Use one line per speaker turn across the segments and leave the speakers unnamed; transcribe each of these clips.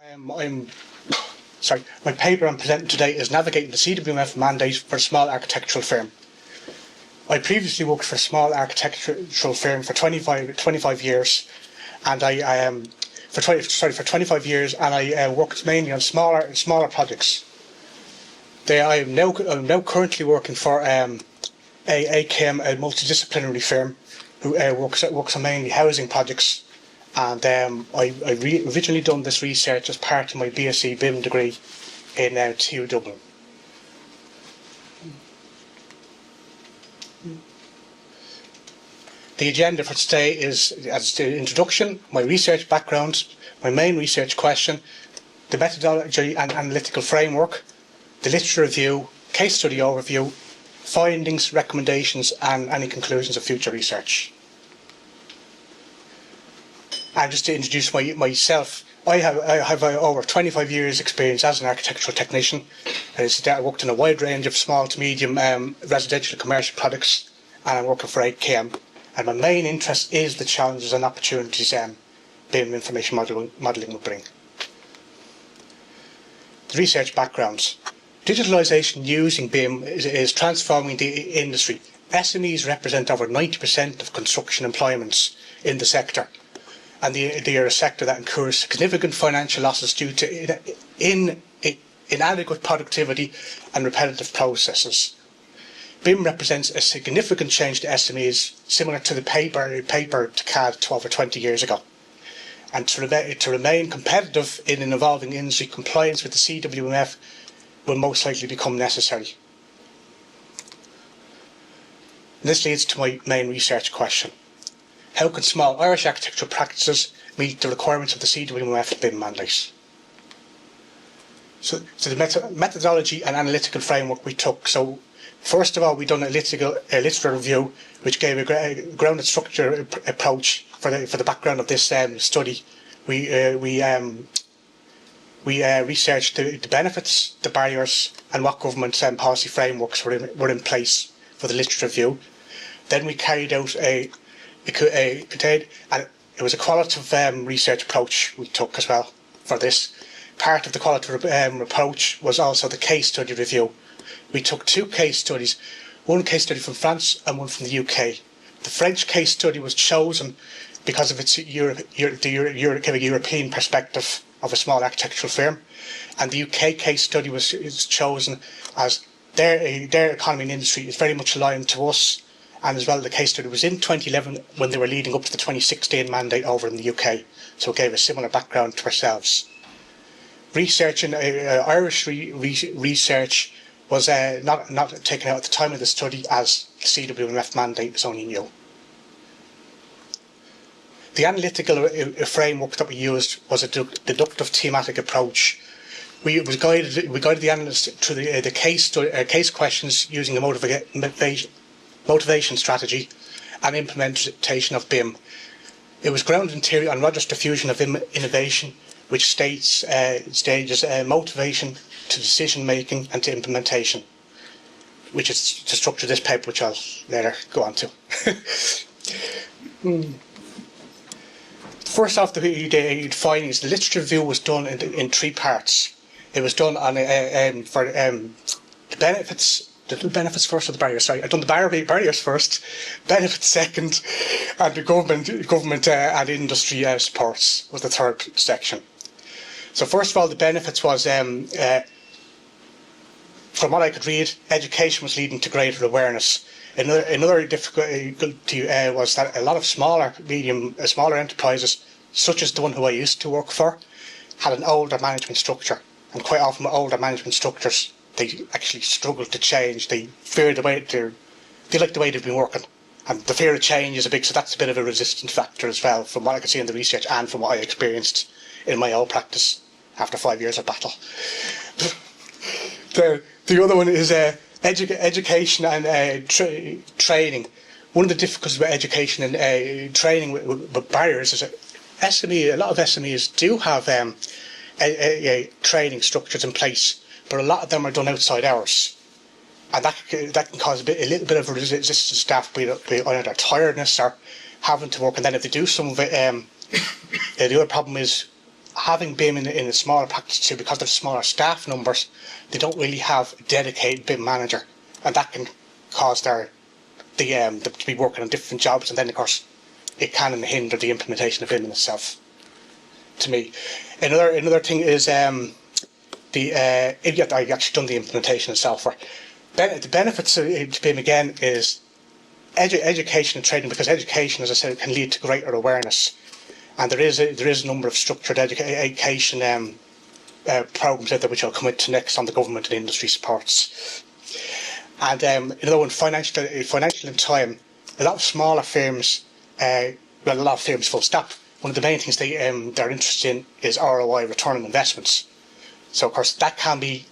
My paper I'm presenting today is Navigating the CWMF Mandate for a Small Architectural Firm. I previously worked for a small architectural firm for 25 years, and for 25 years, and I worked mainly on smaller projects. I'm now currently working for AKM, a multidisciplinary firm, who works on mainly housing projects. And I originally done this research as part of my BSc BIM degree in TU Dublin. The agenda for today is, as the introduction, my research background, my main research question, the methodology and analytical framework, the literature review, case study overview, findings, recommendations, and any conclusions of future research. And just to introduce myself, I have over 25 years experience as an architectural technician. I worked in a wide range of small to medium residential and commercial projects, and I'm working for AKM. And my main interest is the challenges and opportunities BIM information modelling will bring. The research background. Digitalisation using BIM is transforming the industry. SMEs represent over 90% of construction employments in the sector. And they are a sector that incurs significant financial losses due to inadequate productivity and repetitive processes. BIM represents a significant change to SMEs, similar to the paper to CAD over 20 years ago. And to remain competitive in an evolving industry, compliance with the CWMF will most likely become necessary. And this leads to my main research question. How can small Irish architectural practices meet the requirements of the CWMF BIM mandate? So the methodology and analytical framework we took. So first of all, we done a literature review, which gave a grounded structure approach for the background of this study. We researched the benefits, the barriers, and what government policy frameworks were in place for the literature review. Then we carried out it was a qualitative research approach we took as well for this. Part of the qualitative approach was also the case study review. We took two case studies, one case study from France and one from the UK. The French case study was chosen because of its European perspective of a small architectural firm, and the UK case study is chosen as their economy and industry is very much aligned to us. And as well, the case study was in 2011 when they were leading up to the 2016 mandate over in the UK, so it gave a similar background to ourselves. Research in Irish research was not taken out at the time of the study, as the CWMF mandate is only new. The analytical framework that we used was a deductive thematic approach. We guided the analysts through the case questions using the motivation strategy and implementation of BIM. It was grounded in theory on Rogers' diffusion of innovation, which stages motivation to decision making and to implementation, which is to structure this paper, which I'll later go on to. First off, the findings. The literature review was done in three parts. It was done on for the benefits. The benefits first or the barriers? Sorry, I've done the barriers first, benefits second, and the government and industry supports was the third section. So first of all, the benefits was, from what I could read, education was leading to greater awareness. Another difficulty was that a lot of smaller enterprises, such as the one who I used to work for, had an older management structure, and quite often with older management structures, they actually struggle to change. They fear they like the way they've been working, and the fear of change is so that's a bit of a resistance factor as well, from what I could see in the research and from what I experienced in my own practice after 5 years of battle. The other one is education and training. One of the difficulties with education and training with barriers is that a lot of SMEs do have training structures in place, but a lot of them are done outside hours, and that can cause a little bit of resistance to staff, be either tiredness or having to work. And then if they do some of it, the other problem is having BIM in a smaller practice too, because of smaller staff numbers, they don't really have a dedicated BIM manager, and that can cause them to be working on different jobs, and then of course it can hinder the implementation of BIM in itself. To me, another thing is I actually done the implementation of software. The benefits of BIM again is education and training, because education, as I said, can lead to greater awareness, and there is a number of structured education programs out there which I'll come into next on the government and industry supports. And in financial and time, a lot of smaller firms, a lot of firms full stop. One of the main things they're interested in is ROI, return on investments. So of course that can be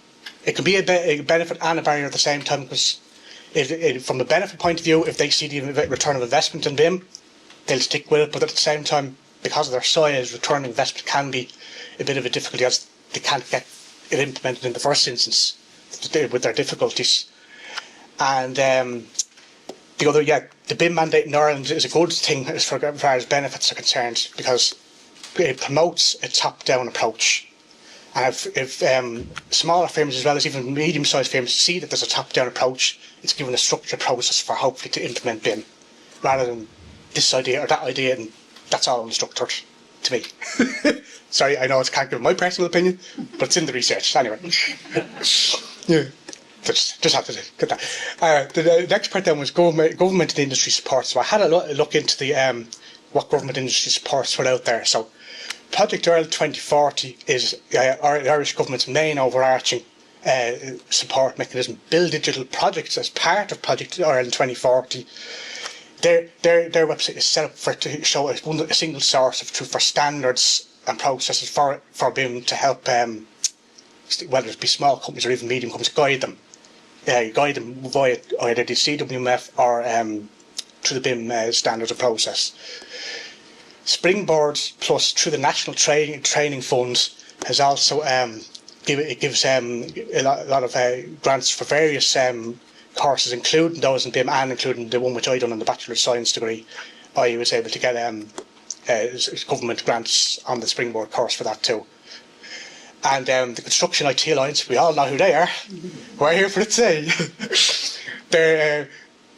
a benefit and a barrier at the same time, because from the benefit point of view, if they see the return of investment in BIM, they'll stick with it. But at the same time, because of their size, return on investment can be a bit of a difficulty, as they can't get it implemented in the first instance with their difficulties. And the BIM mandate in Ireland is a good thing as far as benefits are concerned, because it promotes a top-down approach. And if smaller firms as well as even medium-sized firms see that there's a top-down approach, it's given a structured process for hopefully to implement BIM, rather than this idea or that idea and that's all unstructured to me. Sorry, I know I can't give my personal opinion, but it's in the research anyway. Yeah. Just have to get that. The next part then was government and industry support. So I had a look into the what government industry supports were out there. So Project Ireland 2040 is the Irish government's main overarching support mechanism. Build digital projects as part of Project Ireland 2040. Their website is set up to show a single source of truth for standards and processes for BIM to help whether it be small companies or even medium companies, guide them via either the CWMF or through the BIM standards and process. Springboard Plus through the National Training Funds has also gives a lot of grants for various courses, including those in BIM and including the one which I done in the Bachelor of Science degree. I was able to get government grants on the Springboard course for that too. And the Construction IT Alliance, we all know who they are. We're here for it today.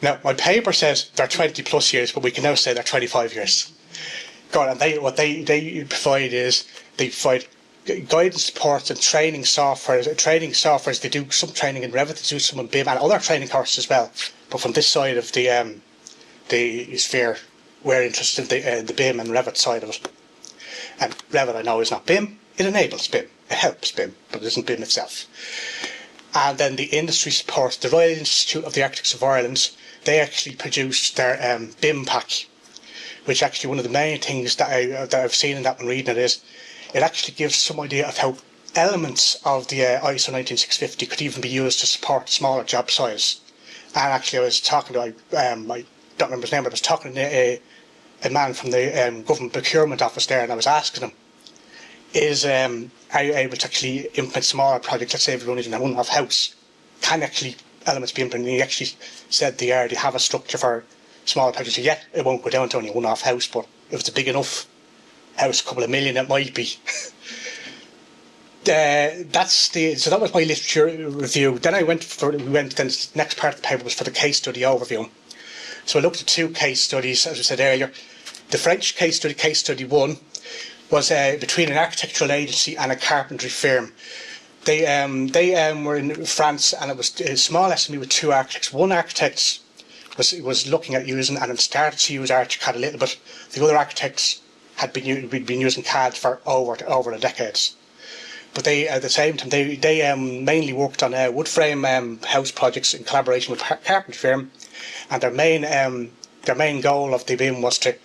Now, my paper says they're 20 plus years, but we can now say they're 25 years. God, and what they provide is they provide guidance, support, and training software. They do some training in Revit, they do some in BIM, and other training courses as well. But from this side of the sphere, we're interested in the BIM and Revit side of it. And Revit, I know, is not BIM. It enables BIM. It helps BIM, but it isn't BIM itself. And then the industry support, the Royal Institute of the Architects of Ireland, they actually produced their BIM pack, which actually one of the main things that I've seen in that when reading it is, it actually gives some idea of how elements of the ISO 19650 could even be used to support smaller job size. And actually I was talking to, I don't remember his name, but I was talking to a man from the government procurement office there, and I was asking him, are you able to actually implement smaller projects? Let's say everyone is in a one-off house. Can actually elements be implemented? And he actually said they have a structure for smaller projects. So yeah, it won't go down to only a one-off house, but if it's a big enough house, a couple of million, it might be. So that was my literature review. Then the next part of the paper was for the case study overview. So I looked at two case studies, as I said earlier. The French case study 1, was between an architectural agency and a carpentry firm. They were in France, and it was a small SME with 2 architects. One architect was looking at using and started to use ArchiCAD a little bit. The other architects had been using CAD for over a decade. But they, at the same time, they mainly worked on wood frame house projects in collaboration with a carpentry firm, and their main goal of the BIM was to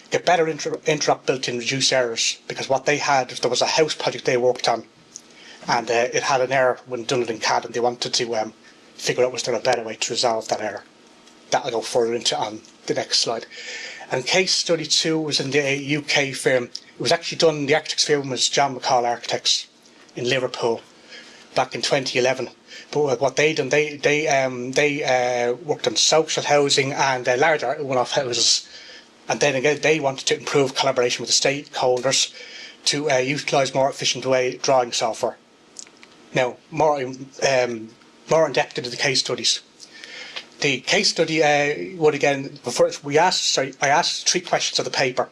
get better interop built in, reduce errors, because what they had, there was a house project they worked on, and it had an error when done it in CAD, and they wanted to figure out was there a better way to resolve that error. That I'll go further into on the next slide. And case study 2 was in the UK firm. It was actually done, the architect's firm was John McCall Architects in Liverpool back in 2011. But what they done, they worked on social housing and larger one-off houses. And then again, they wanted to improve collaboration with the stakeholders to utilise more efficient drawing software. Now, more in depth into the case studies. The case study would again, I asked 3 questions of the paper.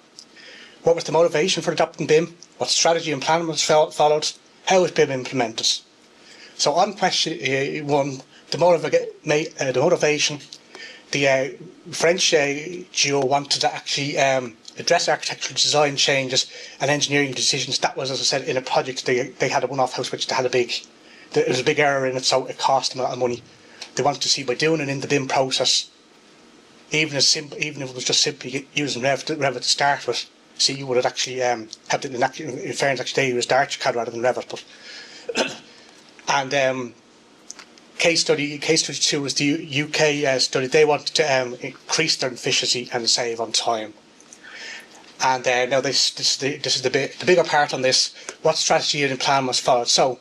What was the motivation for adopting BIM? What strategy and plan was followed? How was BIM implemented? So on question 1, the motivation, the French duo wanted to actually address architectural design changes and engineering decisions. That was, as I said, in a project they had a one-off house which they had there was a big error in it, so it cost them a lot of money. They wanted to see by doing it in the BIM process, even if it was just simply using Revit to start with, see you would have actually helped it in fairness. Actually, they used ArchiCAD rather than Revit. But and case study 2 was the UK study. They wanted to increase their efficiency and save on time. And now this is the bigger part on this. What strategy and plan was followed? So,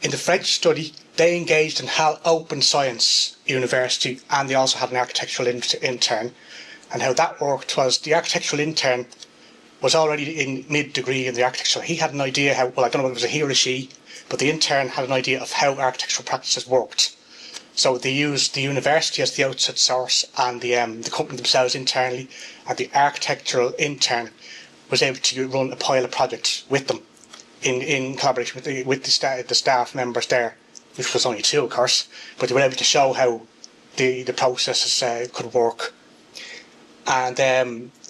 in the French study, they engaged in open science university, and they also had an architectural intern. And how that worked was the architectural intern was already in mid-degree in the architecture. He had an idea how, well, I don't know whether it was a he or a she, but the intern had an idea of how architectural practices worked. So they used the university as the outside source and the company themselves internally, and the architectural intern was able to run a pilot project with them in collaboration with the staff members there, which was only 2, of course, but they were able to show how the processes could work. And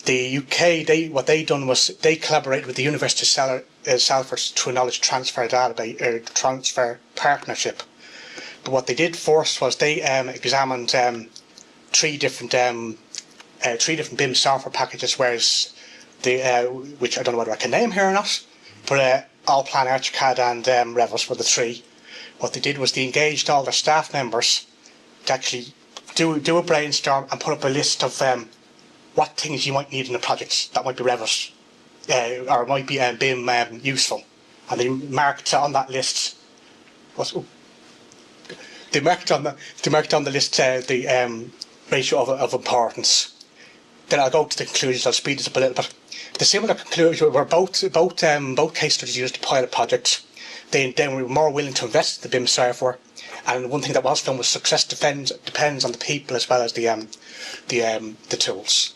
the UK, what they done was they collaborated with the University of Salford through a knowledge transfer transfer partnership. But what they did first was they examined 3 different BIM software packages, whereas which I don't know whether I can name here or not, but Allplan, ArchiCAD and Revit were the 3. What they did was they engaged all their staff members to actually do a brainstorm and put up a list of what things you might need in a project that might be Revit or might be BIM useful, and they marked on that list. They marked on the list the ratio of importance. Then I'll go to the conclusions. I'll speed this up a little bit. The similar conclusions were both case studies used a pilot project. They were more willing to invest in the BIM software, and one thing that was found was success depends on the people as well as the tools.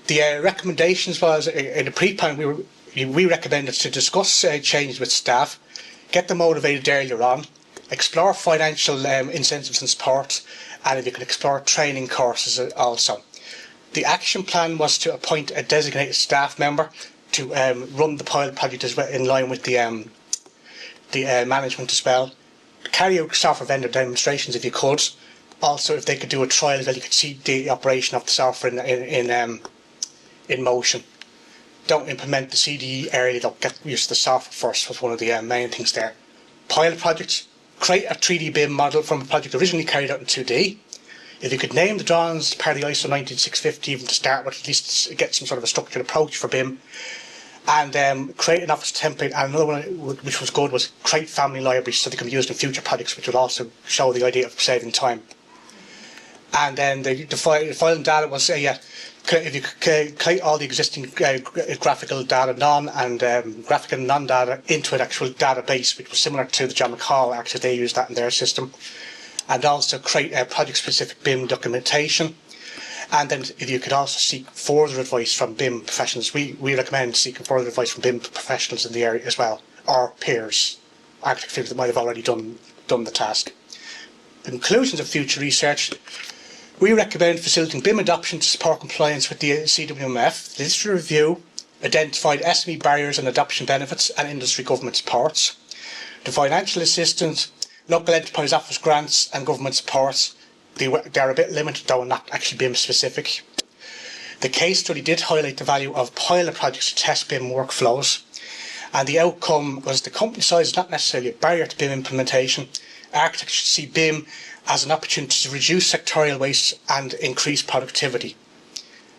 The recommendations was in the pre-plan we recommended to discuss changes with staff, get them motivated earlier on, explore financial incentives and support, and if you can explore training courses also. The action plan was to appoint a designated staff member to run the pilot project as well, in line with the management as well. Carry out software vendor demonstrations if you could. Also, if they could do a trial as well, you could see the operation of the software in motion. Don't implement the CDE early. Don't get used to the software first was one of the main things there. Pilot projects. Create a 3D BIM model from a project originally carried out in 2D. If you could name the drawings as part of the ISO 19650 even to start with, at least get some sort of a structured approach for BIM. And create an office template. And another one which was good was create family libraries so they can be used in future projects, which would also show the idea of saving time. And then the file and data was if you could collate all the existing graphical data, graphical and non-data into an actual database, which was similar to the John McCall Act, they used that in their system. And also create project-specific BIM documentation. And then if you could also seek further advice from BIM professionals, we recommend seeking further advice from BIM professionals in the area as well, or peers, architects that might have already done the task. The conclusions of future research. We recommend facilitating BIM adoption to support compliance with the CWMF. The literature review identified SME barriers and adoption benefits and industry government supports. The financial assistance, local enterprise office grants and government supports, they're a bit limited though and not actually BIM specific. The case study did highlight the value of pilot projects to test BIM workflows, and the outcome was the company size is not necessarily a barrier to BIM implementation. Architects should see BIM as an opportunity to reduce sectorial waste and increase productivity.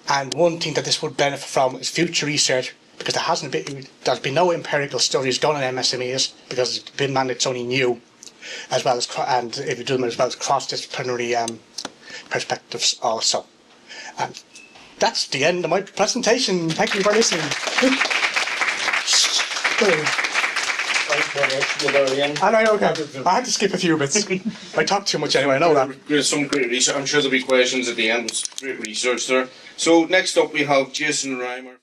And one thing that this would benefit from is future research, because there's been no empirical studies done on MSMEs because the BIM mandate's only new, as well as and if you do them as well as cross-disciplinary perspectives also. And that's the end of my presentation. Thank you for listening. Brilliant. I know, okay. I had to skip a few bits. I talked too much anyway, I know that.
There's some great research. I'm sure there'll be questions at the end. It's great research there. So next up we have Jason Reimer.